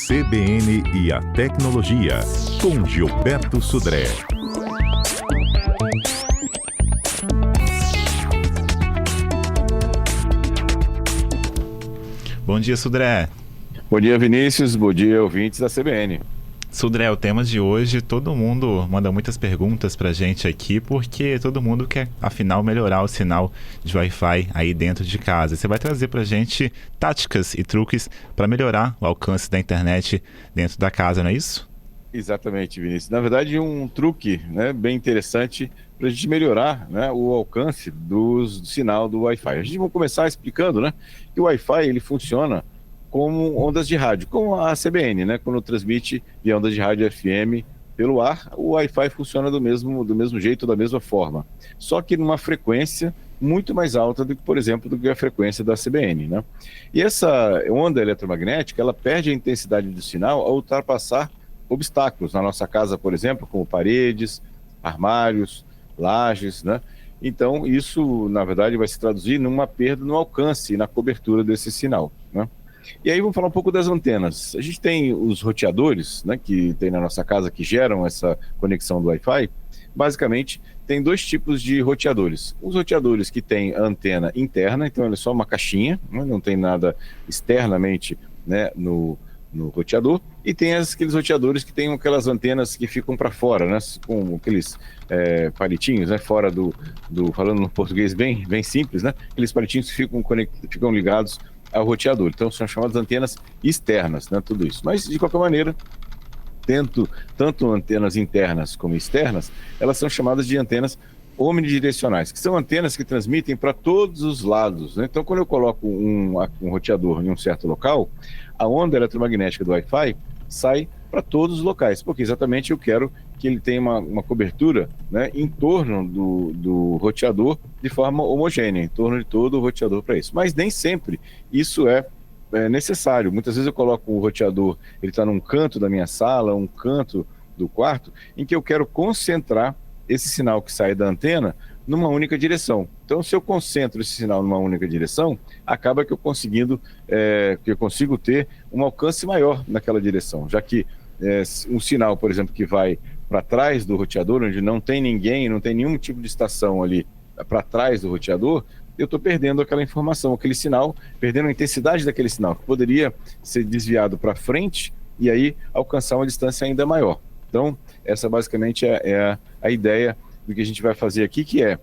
CBN e a Tecnologia, com Gilberto Sudré. Bom dia, Sudré. Bom dia, Vinícius. Bom dia, ouvintes da CBN. Sudré, o tema de hoje, todo mundo manda muitas perguntas pra gente aqui, porque todo mundo quer, afinal, melhorar o sinal de Wi-Fi aí dentro de casa. Você vai trazer pra gente táticas e truques para melhorar o alcance da internet dentro da casa, não é isso? Exatamente, Vinícius. Na verdade, um truque, bem interessante para a gente melhorar, o alcance do sinal do Wi-Fi. A gente vai começar explicando, que o Wi-Fi ele funciona como ondas de rádio, como a CBN, quando transmite via ondas de rádio FM pelo ar, o Wi-Fi funciona do mesmo jeito, da mesma forma. Só que numa frequência muito mais alta do que, por exemplo, do que a frequência da CBN, E essa onda eletromagnética, ela perde a intensidade do sinal ao ultrapassar obstáculos na nossa casa, por exemplo, como paredes, armários, lajes, Então, isso, na verdade, vai se traduzir numa perda no alcance e na cobertura desse sinal, E aí vamos falar um pouco das antenas. A gente tem os roteadores, que tem na nossa casa, que geram essa conexão do Wi-Fi. Basicamente, tem dois tipos de roteadores. Os roteadores que têm a antena interna, então ela é só uma caixinha, não tem nada externamente no roteador. E tem aqueles roteadores que têm aquelas antenas que ficam para fora, com aqueles palitinhos, fora falando no português bem simples, aqueles palitinhos que ficam ligados ao roteador. Então são chamadas antenas externas, tudo isso. Mas, de qualquer maneira, tanto antenas internas como externas, elas são chamadas de antenas omnidirecionais, que são antenas que transmitem para todos os lados, Então, quando eu coloco um roteador em um certo local, a onda eletromagnética do Wi-Fi sai para todos os locais, porque exatamente eu quero que ele tenha uma cobertura em torno do roteador de forma homogênea, em torno de todo o roteador para isso. Mas nem sempre isso é necessário. Muitas vezes eu coloco o roteador, ele está num canto da minha sala, um canto do quarto, em que eu quero concentrar esse sinal que sai da antena numa única direção. Então, se eu concentro esse sinal numa única direção, acaba que eu consigo ter um alcance maior naquela direção, já que um sinal, por exemplo, que vai para trás do roteador, onde não tem ninguém, não tem nenhum tipo de estação ali para trás do roteador, eu estou perdendo aquela informação, aquele sinal, perdendo a intensidade daquele sinal, que poderia ser desviado para frente e aí alcançar uma distância ainda maior. Então, essa basicamente é a ideia do que a gente vai fazer aqui, que é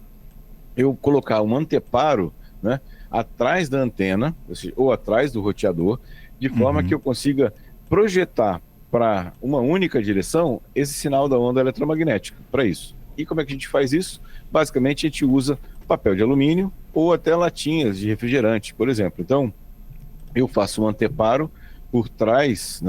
eu colocar um anteparo atrás da antena, ou atrás do roteador, de forma que eu consiga projetar para uma única direção esse sinal da onda eletromagnética, para isso. E como é que a gente faz isso? Basicamente, a gente usa papel de alumínio ou até latinhas de refrigerante, por exemplo. Então, eu faço um anteparo por trás,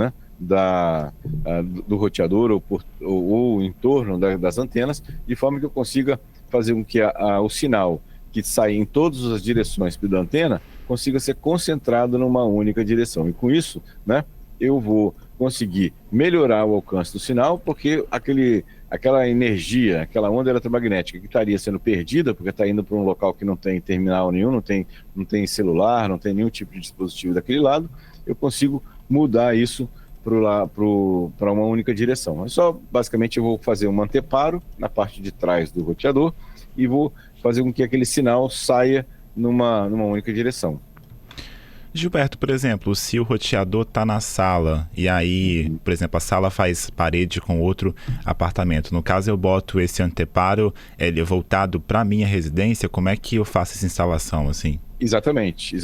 do roteador ou em torno das antenas, de forma que eu consiga fazer com que o sinal que sai em todas as direções da antena consiga ser concentrado numa única direção. E com isso, eu vou conseguir melhorar o alcance do sinal, porque aquela energia, aquela onda eletromagnética que estaria sendo perdida, porque está indo para um local que não tem terminal nenhum, não tem celular, não tem nenhum tipo de dispositivo daquele lado, eu consigo mudar isso para uma única direção. Basicamente, eu vou fazer um anteparo na parte de trás do roteador e vou fazer com que aquele sinal saia numa única direção. Gilberto, por exemplo, se o roteador está na sala e aí, por exemplo, a sala faz parede com outro apartamento, no caso eu boto esse anteparo, ele é voltado para a minha residência, como é que eu faço essa instalação assim? Exatamente,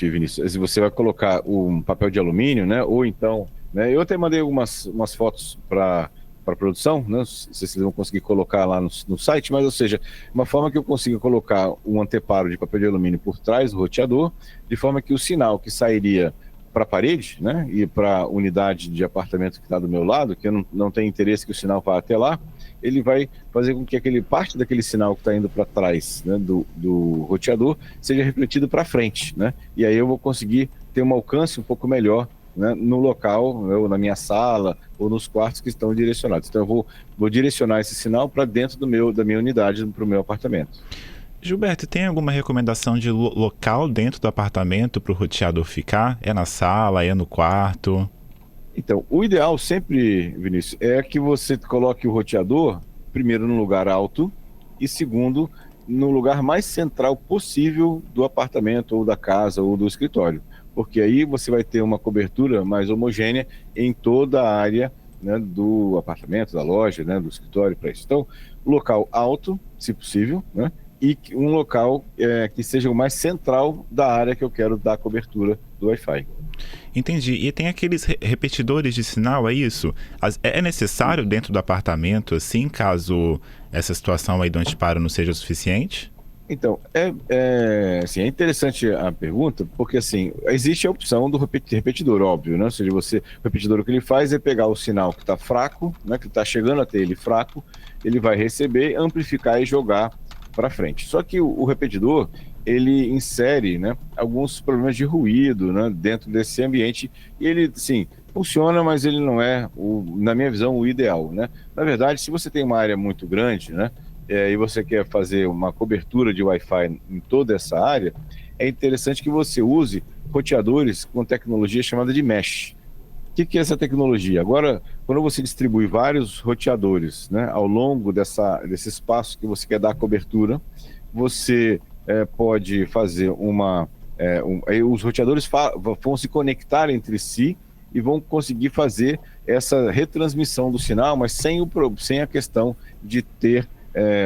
Vinícius. Se você vai colocar um papel de alumínio, ou então, eu até mandei umas fotos para produção, não sei se vocês vão conseguir colocar lá no site, mas, ou seja, uma forma que eu consiga colocar um anteparo de papel de alumínio por trás do roteador, de forma que o sinal que sairia para a parede, e para a unidade de apartamento que está do meu lado, que eu não tenho interesse que o sinal vá até lá, ele vai fazer com que parte daquele sinal que está indo para trás do roteador seja refletido para frente, E aí eu vou conseguir ter um alcance um pouco melhor no local, ou na minha sala, ou nos quartos que estão direcionados. Então eu vou direcionar esse sinal para dentro da minha unidade, para o meu apartamento. Gilberto, tem alguma recomendação de local dentro do apartamento para o roteador ficar? É na sala, é no quarto? Então, o ideal sempre, Vinícius, é que você coloque o roteador, primeiro, num lugar alto e, segundo, no lugar mais central possível do apartamento ou da casa ou do escritório. Porque aí você vai ter uma cobertura mais homogênea em toda a área, né, do apartamento, da loja, né, do escritório para isso. Então, local alto, se possível, né, e um local que seja o mais central da área que eu quero dar cobertura do Wi-Fi. Entendi. E tem aqueles repetidores de sinal, é isso? É necessário dentro do apartamento, assim, caso essa situação aí do antiparo não seja o suficiente? Então, assim, é interessante a pergunta, porque assim, existe a opção do repetidor, óbvio, né? Ou seja, o repetidor, o que ele faz é pegar o sinal que está fraco, né, que está chegando até ele fraco, ele vai receber, amplificar e jogar para frente. Só que o repetidor, ele insere, né, alguns problemas de ruído, né, dentro desse ambiente, e ele, sim, funciona, mas ele não é, na minha visão, o ideal, né? Na verdade, se você tem uma área muito grande, né, e você quer fazer uma cobertura de Wi-Fi em toda essa área, é interessante que você use roteadores com tecnologia chamada de mesh. O que é essa tecnologia? Agora, quando você distribui vários roteadores, né, ao longo desse espaço que você quer dar cobertura, você pode fazer os roteadores vão se conectar entre si e vão conseguir fazer essa retransmissão do sinal, mas sem a questão de ter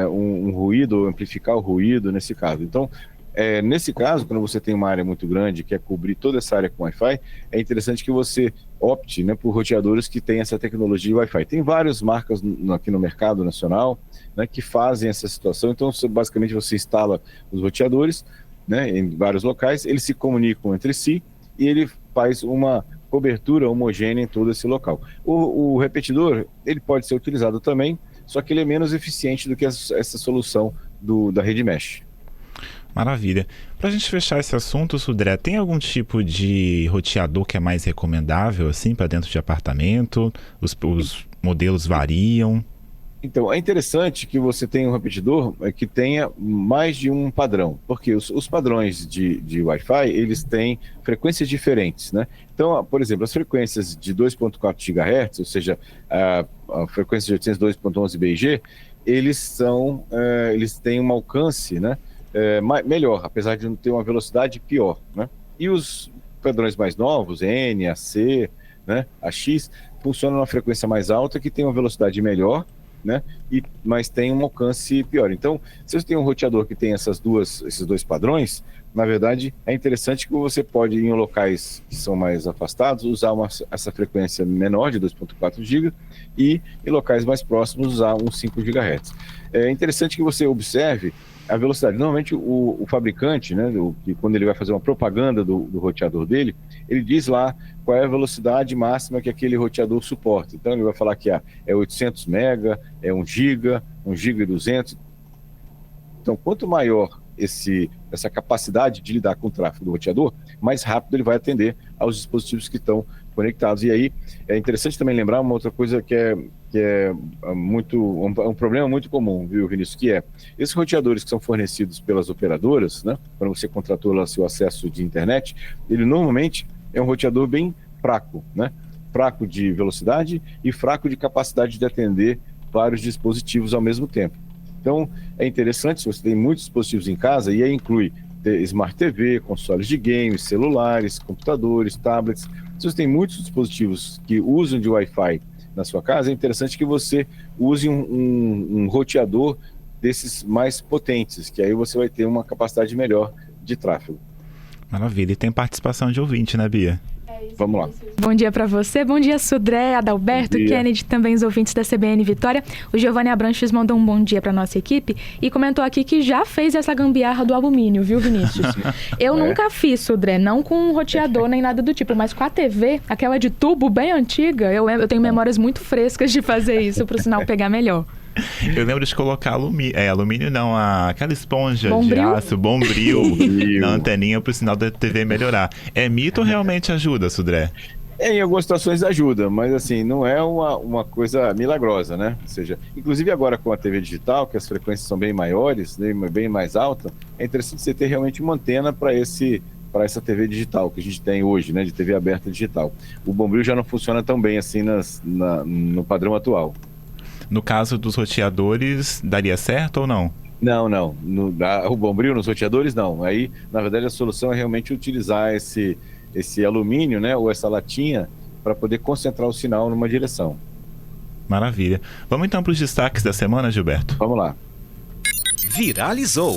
um ruído, ou amplificar o ruído nesse caso. Então, nesse caso, quando você tem uma área muito grande, quer cobrir toda essa área com Wi-Fi, é interessante que você opte, né, por roteadores que têm essa tecnologia de Wi-Fi. Tem várias marcas aqui no mercado nacional, né, que fazem essa situação. Então, basicamente, você instala os roteadores, né, em vários locais, eles se comunicam entre si e ele faz uma cobertura homogênea em todo esse local. O repetidor, ele pode ser utilizado também, só que ele é menos eficiente do que essa solução da rede mesh. Maravilha. Para a gente fechar esse assunto, Sudré, tem algum tipo de roteador que é mais recomendável, assim, para dentro de apartamento? Os modelos variam? Então, é interessante que você tenha um repetidor que tenha mais de um padrão, porque os padrões de Wi-Fi, eles têm frequências diferentes, né? Então, por exemplo, as frequências de 2.4 GHz, ou seja, a frequência de 802.11 BIG, eles têm um alcance, né, melhor, apesar de não ter uma velocidade pior, né? E os padrões mais novos, N, AC, né, AX, funcionam numa frequência mais alta que tem uma velocidade melhor, né? Mas tem um alcance pior. Então, se você tem um roteador que tem esses dois padrões, na verdade, é interessante que você pode, em locais que são mais afastados, usar essa frequência menor de 2.4 GB e em locais mais próximos usar uns 5 GHz. É interessante que você observe a velocidade. Normalmente, o fabricante, né, que quando ele vai fazer uma propaganda do roteador dele, ele diz lá qual é a velocidade máxima que aquele roteador suporta. Então, ele vai falar que é 800 mega, é 1 giga, 1 giga e 200. Então, quanto maior essa capacidade de lidar com o tráfego do roteador, mais rápido ele vai atender aos dispositivos que estão conectados. E aí, é interessante também lembrar uma outra coisa que é um problema muito comum, viu, Vinícius, que é esses roteadores que são fornecidos pelas operadoras, né, quando você contratou lá seu acesso de internet, ele normalmente é um roteador bem fraco, né, fraco de velocidade e fraco de capacidade de atender vários dispositivos ao mesmo tempo. Então, é interessante, se você tem muitos dispositivos em casa, e aí inclui Smart TV, consoles de games, celulares, computadores, tablets. Se você tem muitos dispositivos que usam de Wi-Fi na sua casa, é interessante que você use um roteador desses mais potentes, que aí você vai ter uma capacidade melhor de tráfego. Maravilha. E tem participação de ouvinte, né, Bia? Vamos lá. Bom dia para você, bom dia Sudré, Adalberto, Kennedy, também os ouvintes da CBN Vitória. O Giovanni Abranches mandou um bom dia para nossa equipe e comentou aqui que já fez essa gambiarra do alumínio, viu, Vinícius? Eu nunca fiz, Sudré, não com roteador nem nada do tipo, mas com a TV, aquela de tubo bem antiga, eu tenho memórias muito frescas de fazer isso para o sinal pegar melhor. Eu lembro de colocar alumínio não, aquela esponja Bombril? de aço, bombril, na anteninha para o sinal da TV melhorar. É mito ou realmente ajuda, Sudré? Em algumas situações ajuda, mas assim, não é uma coisa milagrosa, né? Ou seja, inclusive agora com a TV digital, que as frequências são bem maiores, né, bem mais altas, é interessante você ter realmente uma antena para esse para essa TV digital que a gente tem hoje, né, de TV aberta digital. O Bombril já não funciona tão bem assim no padrão atual. No caso dos roteadores, daria certo ou não? Não. O Bombril nos roteadores, não. Aí, na verdade, a solução é realmente utilizar esse alumínio, né, ou essa latinha, para poder concentrar o sinal numa direção. Maravilha. Vamos então para os destaques da semana, Gilberto? Vamos lá. Viralizou.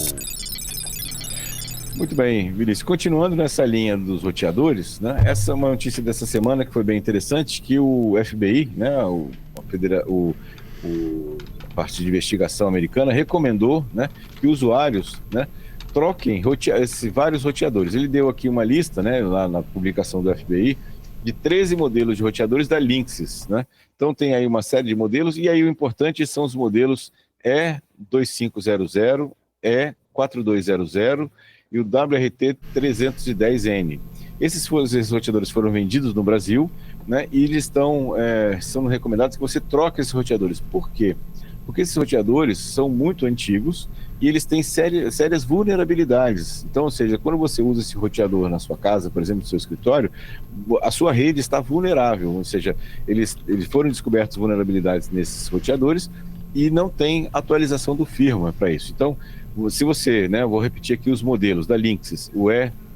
Muito bem, Vinícius. Continuando nessa linha dos roteadores, né, essa é uma notícia dessa semana que foi bem interessante, que o FBI, né, a parte de investigação americana, recomendou, né, que usuários, né, troquem vários roteadores. Ele deu aqui uma lista, né, lá na publicação do FBI, de 13 modelos de roteadores da Linksys, né? Então tem aí uma série de modelos, e aí o importante são os modelos E2500, E4200 e o WRT310N. Esses roteadores foram vendidos no Brasil, né? E eles são recomendados que você troque esses roteadores. Por quê? Porque esses roteadores são muito antigos e eles têm sérias vulnerabilidades. Então, ou seja, quando você usa esse roteador na sua casa, por exemplo, no seu escritório, a sua rede está vulnerável, ou seja, eles foram descobertas vulnerabilidades nesses roteadores e não tem atualização do firmware para isso. Então, se você, né, eu vou repetir aqui os modelos da Linksys, o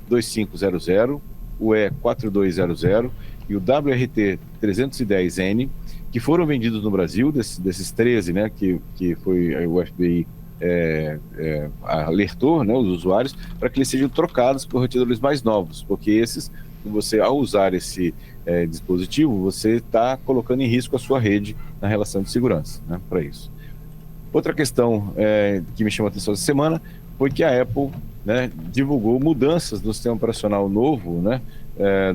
E2500, o E4200 e o WRT310N, que foram vendidos no Brasil, desses 13, né, que foi o FBI alertou, né, os usuários, para que eles sejam trocados por roteadores mais novos, porque esses, você, ao usar esse dispositivo, você está colocando em risco a sua rede na relação de segurança, né, para isso. Outra questão que me chamou a atenção essa semana foi que a Apple, né, divulgou mudanças no sistema operacional novo, né,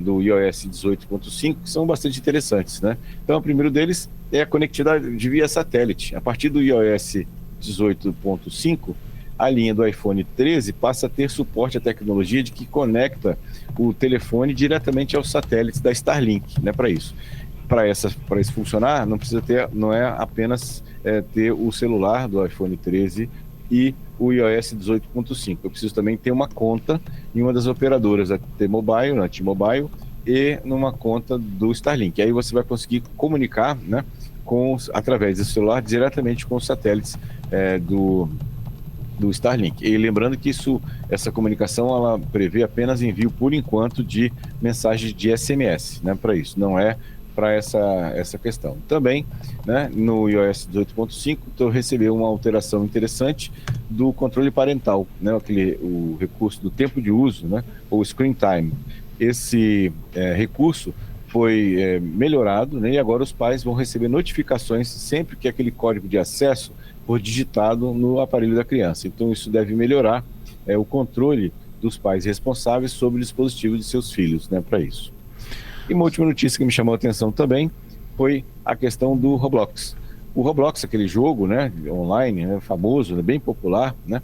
do iOS 18.5, que são bastante interessantes, né? Então, o primeiro deles é a conectividade via satélite. A partir do iOS 18.5, a linha do iPhone 13 passa a ter suporte à tecnologia de que conecta o telefone diretamente aos satélites da Starlink, né, para isso. Para isso funcionar, não é apenas ter o celular do iPhone 13 e o iOS 18.5. Eu preciso também ter uma conta em uma das operadoras da T-Mobile, na T-Mobile, e numa conta do Starlink. Aí você vai conseguir comunicar, né, através do celular diretamente com os satélites do Starlink. E lembrando que essa comunicação ela prevê apenas envio por enquanto de mensagens de SMS, né, para isso, não é para essa questão. Também, né, no iOS 18.5, eu recebi uma alteração interessante do controle parental, né, o recurso do tempo de uso, né, ou screen time. Esse recurso foi melhorado, né, e agora os pais vão receber notificações sempre que aquele código de acesso for digitado no aparelho da criança. Então isso deve melhorar o controle dos pais responsáveis sobre o dispositivo de seus filhos, né, para isso. E uma última notícia que me chamou a atenção também foi a questão do Roblox. O Roblox, aquele jogo, né, online, né, famoso, né, bem popular, né,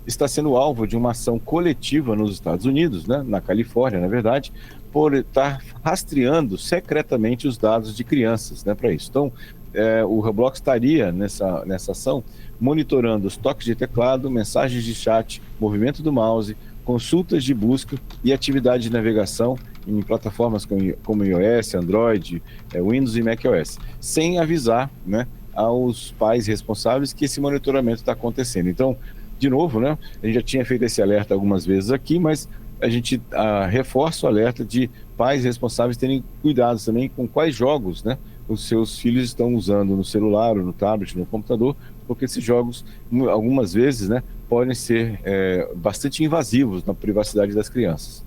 está sendo alvo de uma ação coletiva nos Estados Unidos, né, na Califórnia, na verdade, por estar rastreando secretamente os dados de crianças, né, para isso. Então, o Roblox estaria nessa ação monitorando os toques de teclado, mensagens de chat, movimento do mouse, consultas de busca e atividade de navegação em plataformas como iOS, Android, Windows e macOS, sem avisar, né, aos pais responsáveis que esse monitoramento está acontecendo. Então, de novo, né, a gente já tinha feito esse alerta algumas vezes aqui, mas a gente reforça o alerta de pais responsáveis terem cuidado também com quais jogos, né, os seus filhos estão usando no celular, ou no tablet, no computador, porque esses jogos, algumas vezes, né, podem ser bastante invasivos na privacidade das crianças.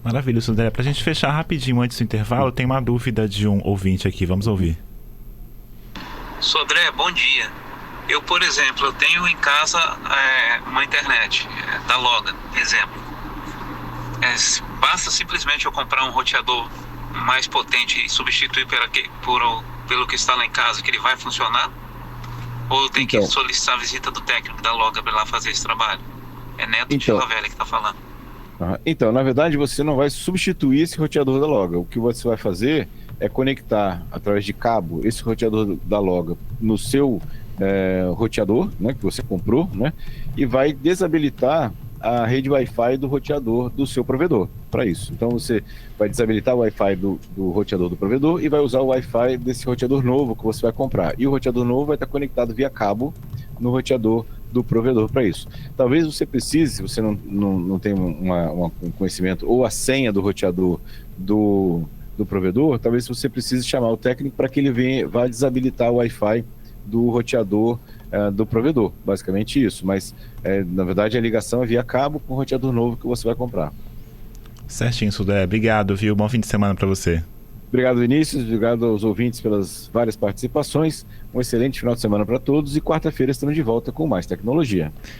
Maravilha, Sodré. Para a gente fechar rapidinho antes do intervalo, tem uma dúvida de um ouvinte aqui, vamos ouvir. Sodré, bom dia. Eu, por exemplo, eu tenho em casa uma internet da Loga, exemplo. Basta simplesmente eu comprar um roteador mais potente e substituir pelo que está lá em casa, que ele vai funcionar? Ou eu tenho que solicitar a visita do técnico da Loga para ir lá fazer esse trabalho? É Neto de Vila Velha que está falando. Então, na verdade, você não vai substituir esse roteador da Loga. O que você vai fazer é conectar, através de cabo, esse roteador da Loga no seu roteador, né, que você comprou, né, e vai desabilitar a rede Wi-Fi do roteador do seu provedor para isso. Então você vai desabilitar o Wi-Fi do roteador do provedor e vai usar o Wi-Fi desse roteador novo que você vai comprar. E o roteador novo vai estar conectado via cabo no roteador do provedor para isso. Talvez você precise, se você não tem um conhecimento ou a senha do roteador do provedor, talvez você precise chamar o técnico para que ele vá desabilitar o Wi-Fi do roteador do provedor, basicamente isso, mas na verdade a ligação é via cabo com o roteador novo que você vai comprar. Certinho, Sudré. Obrigado, viu? Bom fim de semana para você. Obrigado, Vinícius, obrigado aos ouvintes pelas várias participações, um excelente final de semana para todos e quarta-feira estamos de volta com mais tecnologia.